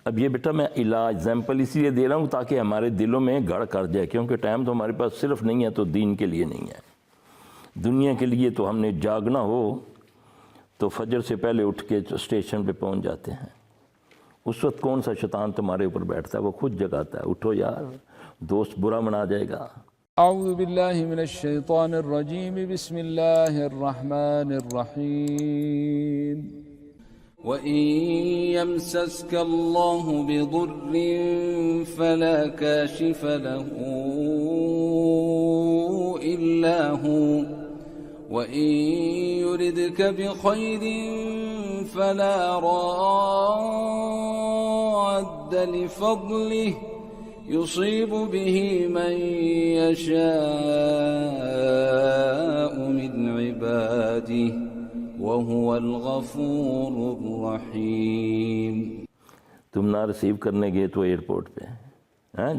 اب یہ بیٹا میں ایگزامپل اس لیے دے رہا ہوں تاکہ ہمارے دلوں میں گڑ کر جائے، کیونکہ ٹائم تو ہمارے پاس صرف نہیں ہے تو دین کے لیے نہیں ہے، دنیا کے لیے تو ہم نے جاگنا ہو تو فجر سے پہلے اٹھ کے اسٹیشن پہ پہنچ جاتے ہیں۔ اس وقت کون سا شیطان تمہارے اوپر بیٹھتا ہے؟ وہ خود جگاتا ہے، اٹھو یار، دوست برا منا جائے گا۔ اعوذ باللہ من الشیطان الرجیم، بسم اللہ الرحمن الرحیم۔ وَإِن يَمْسَسْكَ اللَّهُ بِضُرٍّ فَلَا كَاشِفَ لَهُ إِلَّا هُوَ وَإِن يُرِدْكَ بِخَيْرٍ فَلَا رَادَّ لِفَضْلِهِ يُصِيبُ بِهِ مَن يَشَاءُ مِنْ عِبَادِهِ وَهُوَ الْغَفُورُ الرَّحِيمُ۔ تم نہ ریسیو کرنے گئے تو ایئرپورٹ پہ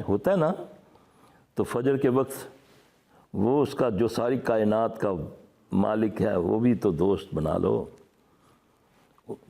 ہوتا ہے نا، تو فجر کے وقت وہ اس کا جو ساری کائنات کا مالک ہے وہ بھی تو دوست بنا لو۔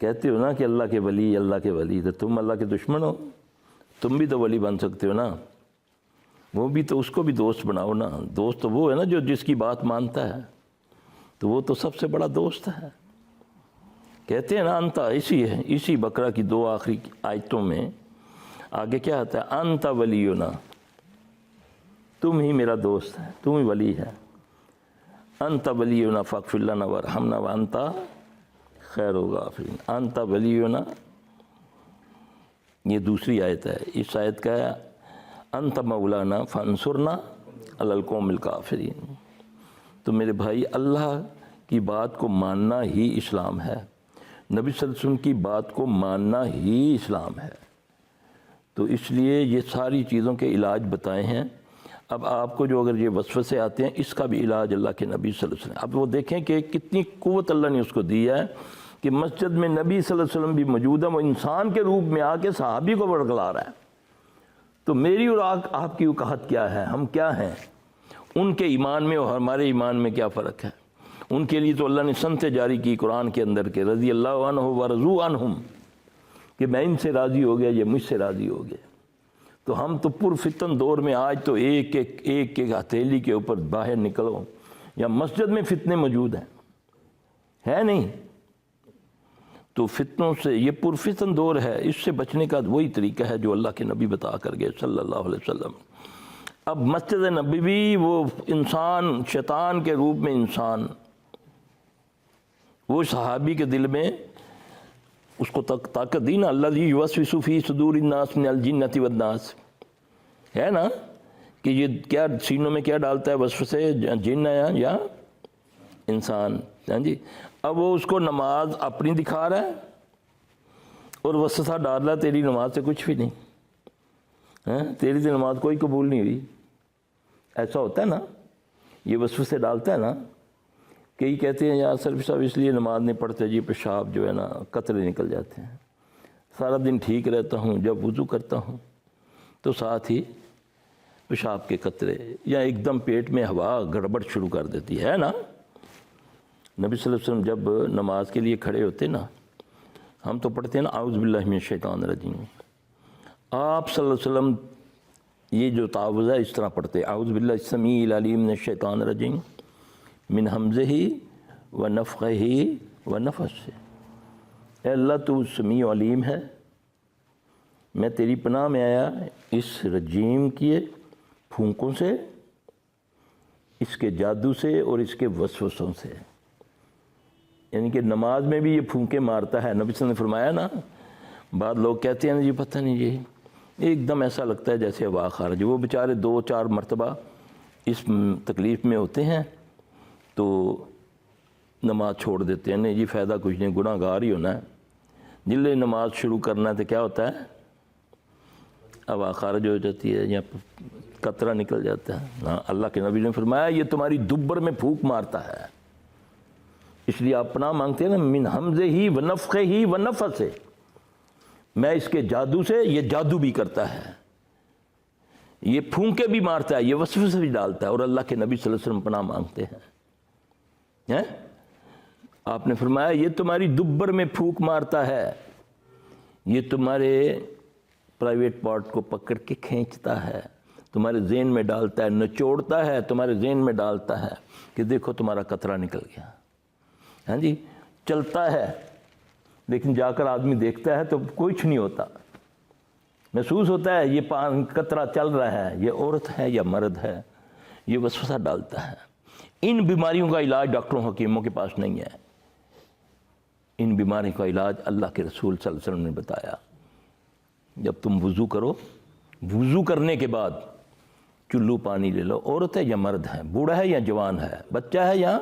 کہتے ہو نا کہ اللہ کے ولی، اللہ کے ولی، تو تم اللہ کے دشمن ہو، تم بھی تو ولی بن سکتے ہو نا، وہ بھی تو، اس کو بھی دوست بناؤ نا۔ دوست تو وہ ہے نا جو جس کی بات مانتا ہے، تو وہ تو سب سے بڑا دوست ہے۔ کہتے ہیں نا انتا، اسی بقرہ کی 2 آخری آیتوں میں آگے کیا آتا ہے؟ انتا ولینا، تم ہی میرا دوست ہے، تم ہی ولی ہے۔ انتا ولینا فاغفر لنا وارحمنا وانتا خیر الغافرین۔ انتا ولینا، یہ دوسری آیت ہے۔ اس آیت کا ہے انتا مولانا فانصرنا علی القوم الکافرین۔ تو میرے بھائی، اللہ کی بات کو ماننا ہی اسلام ہے، نبی صلی اللہ علیہ وسلم کی بات کو ماننا ہی اسلام ہے۔ تو اس لیے یہ ساری چیزوں کے علاج بتائے ہیں۔ اب آپ کو جو اگر یہ وسوسے آتے ہیں، اس کا بھی علاج اللہ کے نبی صلی اللہ علیہ وسلم۔ اب وہ دیکھیں کہ کتنی قوت اللہ نے اس کو دی ہے کہ مسجد میں نبی صلی اللہ علیہ وسلم بھی موجود ہے، وہ انسان کے روپ میں آ کے صحابی کو ورگلا رہا ہے۔ تو میری اور آپ کی وقاحت کیا ہے؟ ہم کیا ہیں؟ ان کے ایمان میں اور ہمارے ایمان میں کیا فرق ہے؟ ان کے لیے تو اللہ نے سنتیں جاری کی قرآن کے اندر کہ رضی اللہ عنہ ورضوا عنہم، کہ میں ان سے راضی ہو گیا، یہ مجھ سے راضی ہو گئے۔ تو ہم تو پرفتن دور میں آج تو ایک ہتھیلی کے اوپر باہر نکلو یا مسجد میں فتنے موجود ہیں، ہے نہیں؟ تو فتنوں سے، یہ پرفتن دور ہے، اس سے بچنے کا وہی طریقہ ہے جو اللہ کے نبی بتا کر گئے صلی اللہ علیہ وسلم۔ اب مسجد نبوی، وہ انسان، شیطان کے روپ میں انسان، وہ صحابی کے دل میں اس کو طاقت دی نا، الذی یوسوس فی صدور الناس من الجنۃ والناس، ہے نا، کہ یہ کیا سینوں میں کیا ڈالتا ہے وسوسے، جن ہے یا انسان، ہاں جی۔ اب وہ اس کو نماز اپنی دکھا رہا ہے اور وسوسہ ڈال رہا ہے تیری نماز سے کچھ بھی نہیں، تیری تو نماز کوئی قبول نہیں ہوئی۔ ایسا ہوتا ہے نا، یہ وسوسے ڈالتا ہے نا۔ کئی کہتے ہیں یار سر صاحب اس لیے نماز نہیں پڑھتے جی، پیشاب جو ہے نا قطرے نکل جاتے ہیں، سارا دن ٹھیک رہتا ہوں، جب وضو کرتا ہوں تو ساتھ ہی پیشاب کے قطرے، یا ایک دم پیٹ میں ہوا گڑبڑ شروع کر دیتی ہے نا۔ نبی صلی اللہ علیہ وسلم جب نماز کے لیے کھڑے ہوتے نا، ہم تو پڑھتے ہیں نا اعوذ باللہ من الشیطان الرجیم، آپ صلی اللہ علیہ وسلم یہ جو تعوذ ہے اس طرح پڑھتے، اعوذ باللہ السمیع العلیم من الشیطان الرجیم من حمزہ ونفخہ ونفثہ۔ اے اللہ تو سمیع علیم ہے، میں تیری پناہ میں آیا اس رجیم کی پھونکوں سے، اس کے جادو سے اور اس کے وسوسوں سے۔ یعنی کہ نماز میں بھی یہ پھونکے مارتا ہے۔ نبی صلی اللہ علیہ وسلم نے فرمایا نا، بعض لوگ کہتے ہیں جی پتہ نہیں جی، ایک دم ایسا لگتا ہے جیسے ہوا خارج، وہ بیچارے 2-4 مرتبہ اس تکلیف میں ہوتے ہیں تو نماز چھوڑ دیتے ہیں، نہیں جی فائدہ کچھ نہیں، گناہ گار ہی ہونا ہے۔ جن نے نماز شروع کرنا ہے تو کیا ہوتا ہے؟ ہوا خارج ہو جاتی ہے یا قطرہ نکل جاتا ہے۔ ہاں، اللہ کے نبی نے فرمایا یہ تمہاری دبر میں پھونک مارتا ہے، اس لیے آپ پناہ مانگتے ہیں نا، من حمزہ ہی ونفخہ ہی ونفثہ، میں اس کے جادو سے، یہ جادو بھی کرتا ہے، یہ پھونکے بھی مارتا ہے، یہ وسوسے بھی ڈالتا ہے، اور اللہ کے نبی صلی اللہ علیہ وسلم پناہ مانگتے ہیں۔ آپ نے فرمایا یہ تمہاری دبر میں پھونک مارتا ہے، یہ تمہارے پرائیویٹ پارٹ کو پکڑ کے کھینچتا ہے، تمہارے ذہن میں ڈالتا ہے، نچوڑتا ہے، تمہارے ذہن میں ڈالتا ہے کہ دیکھو تمہارا قطرہ نکل گیا. ہاں جی، چلتا ہے لیکن جا کر آدمی دیکھتا ہے تو کچھ نہیں ہوتا. محسوس ہوتا ہے یہ قطرہ چل رہا ہے، یہ عورت ہے یا مرد ہے، یہ وسوسہ ڈالتا ہے. ان بیماریوں کا علاج ڈاکٹروں حکیموں کے پاس نہیں ہے. ان بیماریوں کا علاج اللہ کے رسول صلی اللہ علیہ وسلم نے بتایا. جب تم وضو کرو، وضو کرنے کے بعد چلو پانی لے لو، عورت ہے یا مرد ہے، بوڑھا ہے یا جوان ہے، بچہ ہے یا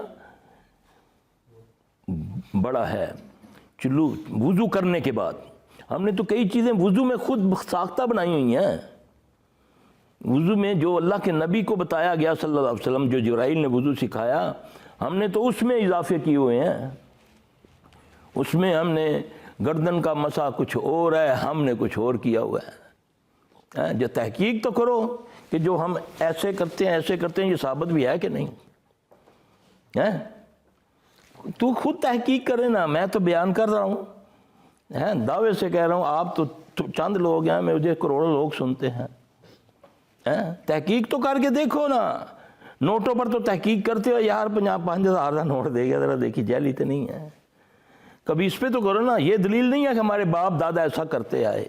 بڑا ہے، چلو وضو کرنے کے بعد. ہم نے تو کئی چیزیں وضو میں خود ساختہ بنائی ہوئی ہیں. وضو میں جو اللہ کے نبی کو بتایا گیا صلی اللہ علیہ وسلم، جو جبرائیل نے وضو سکھایا، ہم نے تو اس میں اضافے کیے ہوئے ہیں. اس میں ہم نے گردن کا مسح کچھ اور ہے، ہم نے کچھ اور کیا ہوا ہے. جو تحقیق تو کرو کہ جو ہم ایسے کرتے ہیں یہ ثابت بھی ہے کہ نہیں. تو خود تحقیق کرے نا، میں تو بیان کر رہا ہوں، دعوے سے کہہ رہا ہوں. آپ تو چند لوگ ہیں، مجھے کروڑوں لوگ سنتے ہیں. تحقیق تو کر کے دیکھو نا. نوٹوں پر تو تحقیق کرتے ہو یار، 50,000 کا نوٹ دے گیا، ذرا دیکھی جیلی تو نہیں ہے. کبھی اس پہ تو کرو نا. یہ دلیل نہیں ہے کہ ہمارے باپ دادا ایسا کرتے آئے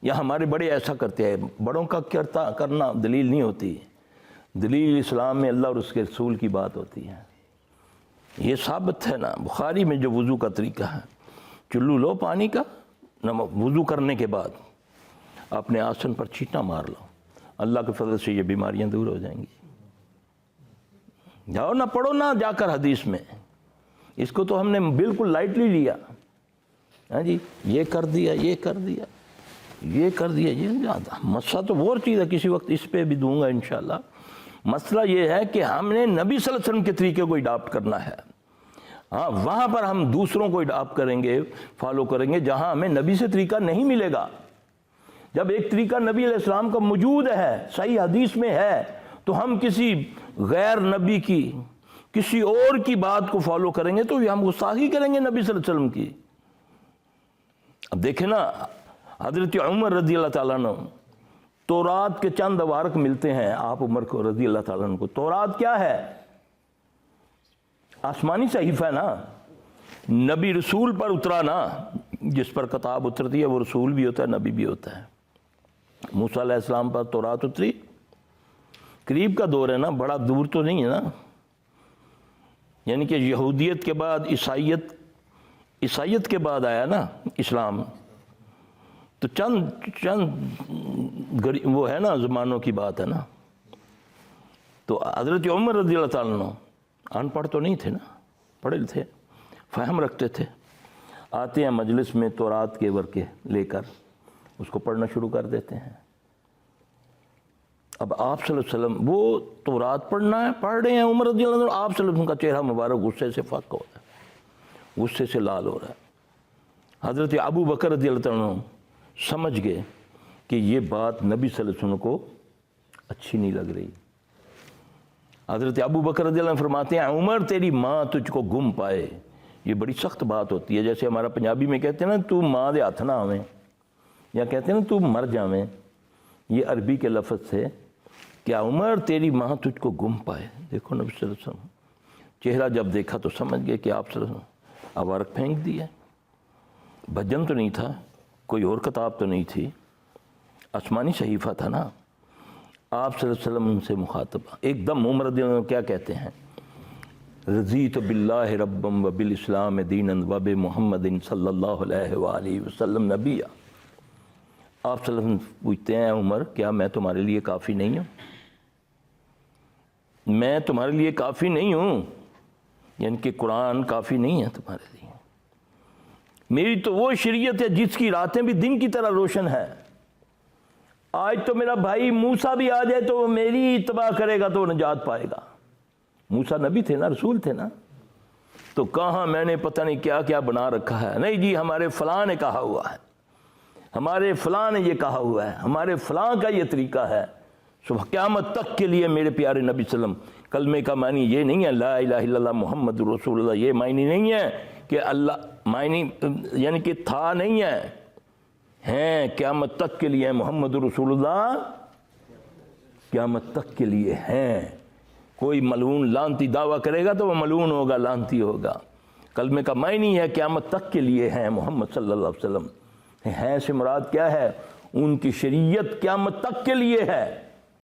یا ہمارے بڑے ایسا کرتے آئے. بڑوں کا کرنا دلیل نہیں ہوتی. دلیل اسلام میں اللہ اور اس کے رسول کی بات ہوتی ہے. یہ ثابت ہے نا بخاری میں جو وضو کا طریقہ ہے. چلو لو پانی کا، وضو کرنے کے بعد اپنے آسن پر چھینٹا مار لو، اللہ کے فضل سے یہ بیماریاں دور ہو جائیں گی. جاؤ نہ پڑھو نہ جا کر حدیث میں. اس کو تو ہم نے بالکل لائٹلی لیا. ہاں جی، یہ کر دیا، یہ کر دیا، یہ کر دیا، یہ زیادہ. مسئلہ تو اور چیز ہے، کسی وقت اس پہ بھی دوں گا انشاءاللہ. مسئلہ یہ ہے کہ ہم نے نبی صلی اللہ علیہ وسلم کے طریقے کو اڈاپٹ کرنا ہے. ہاں، وہاں پر ہم دوسروں کو اڈاپٹ کریں گے، فالو کریں گے جہاں ہمیں نبی سے طریقہ نہیں ملے گا. جب ایک طریقہ نبی علیہ السلام کا موجود ہے، صحیح حدیث میں ہے، تو ہم کسی غیر نبی کی، کسی اور کی بات کو فالو کریں گے تو ہم گستاخی کریں گے نبی صلی اللہ علیہ وسلم کی. اب دیکھیں نا، حضرت عمر رضی اللہ تعالیٰ عنہ، تورات کے چند وارق ملتے ہیں آپ عمر کو رضی اللہ تعالیٰ عنہ کو. تورات کیا ہے؟ آسمانی صحیفہ ہے نا، نبی رسول پر اترا نا. جس پر کتاب اترتی ہے وہ رسول بھی ہوتا ہے، نبی بھی ہوتا ہے. موسیٰ علیہ السلام پر تورات اتری، قریب کا دور ہے نا، بڑا دور تو نہیں ہے نا. یعنی کہ یہودیت کے بعد عیسائیت کے بعد آیا نا اسلام. تو چند وہ ہے نا، زمانوں کی بات ہے نا. تو حضرت عمر رضی اللہ تعالیٰ عنہ ان پڑھ تو نہیں تھے نا، پڑھے تھے، فہم رکھتے تھے. آتے ہیں مجلس میں تورات کے ورقے لے کر اس کو پڑھنا شروع کر دیتے ہیں. اب آپ صلی اللہ علیہ وسلم وہ تورات پڑھنا ہے، پڑھ رہے ہیں عمر رضی اللہ عنہ. آپ صلی اللہ علیہ وسلم کا چہرہ مبارک غصے سے فاق ہو رہا ہے، غصے سے لال ہو رہا ہے. حضرت ابو بکر رضی اللہ عنہ سمجھ گئے کہ یہ بات نبی صلی اللہ علیہ وسلم کو اچھی نہیں لگ رہی. حضرت ابو بکر رضی اللہ عنہ فرماتے ہیں، عمر تیری ماں تجھ کو گم پائے. یہ بڑی سخت بات ہوتی ہے. جیسے ہمارا پنجابی میں کہتے ہیں نا، تو ماں دے ہاتھ نہ آویں، یا کہتے ہیں نا تو مر جاویں. یہ عربی کے لفظ سے کیا عمر تیری ماں تجھ کو گم پائے. دیکھو نبی صلی اللہ علیہ وسلم چہرہ جب دیکھا تو سمجھ گئے کہ آپ صلی اللہ علیہ وسلم عوارق پھینک دیا. بھجن تو نہیں تھا، کوئی اور کتاب تو نہیں تھی، آسمانی صحیفہ تھا نا. آپ صلی اللہ علیہ وسلم ان سے مخاطب ایک دم عمر رضی اللہ عنہ کیا کہتے ہیں، رضیت باللہ ربا و بالاسلام دینا و بمحمد صلی اللہ علیہ وآلہ وسلم نبیا. آپ صلی اللہ علیہ وسلم پوچھتے ہیں، عمر کیا میں تمہارے لیے کافی نہیں ہوں؟ میں تمہارے لیے کافی نہیں ہوں، یعنی کہ قرآن کافی نہیں ہے تمہارے لیے. میری تو وہ شریعت ہے جس کی راتیں بھی دن کی طرح روشن ہے. آج تو میرا بھائی موسیٰ بھی آ جائے تو وہ میری اتباع کرے گا تو وہ نجات پائے گا. موسیٰ نبی تھے نا، رسول تھے نا. تو کہاں میں نے پتہ نہیں کیا کیا بنا رکھا ہے. نہیں جی، ہمارے فلاں نے کہا ہوا ہے، ہمارے فلاں نے یہ کہا ہوا ہے، ہمارے فلاں کا یہ طریقہ ہے. صبح قیامت تک کے لیے میرے پیارے نبی صلی اللہ علیہ وسلم، کلمے کا معنی یہ نہیں ہے لا الہ الا اللہ محمد رسول اللہ. یہ معنی نہیں ہے کہ اللہ، معنی یعنی کہ تھا نہیں ہے، ہیں قیامت تک کے لیے ہیں، محمد رسول اللہ قیامت تک کے لیے ہیں۔ کوئی ملعون لعنتی دعویٰ کرے گا تو وہ ملعون ہوگا، لعنتی ہوگا۔ کلمے کا معنی ہے قیامت تک کے لیے ہیں محمد صلی اللہ علیہ وسلم۔ ہیں سے مراد کیا ہے؟ ان کی شریعت قیامت تک کے لیے ہے۔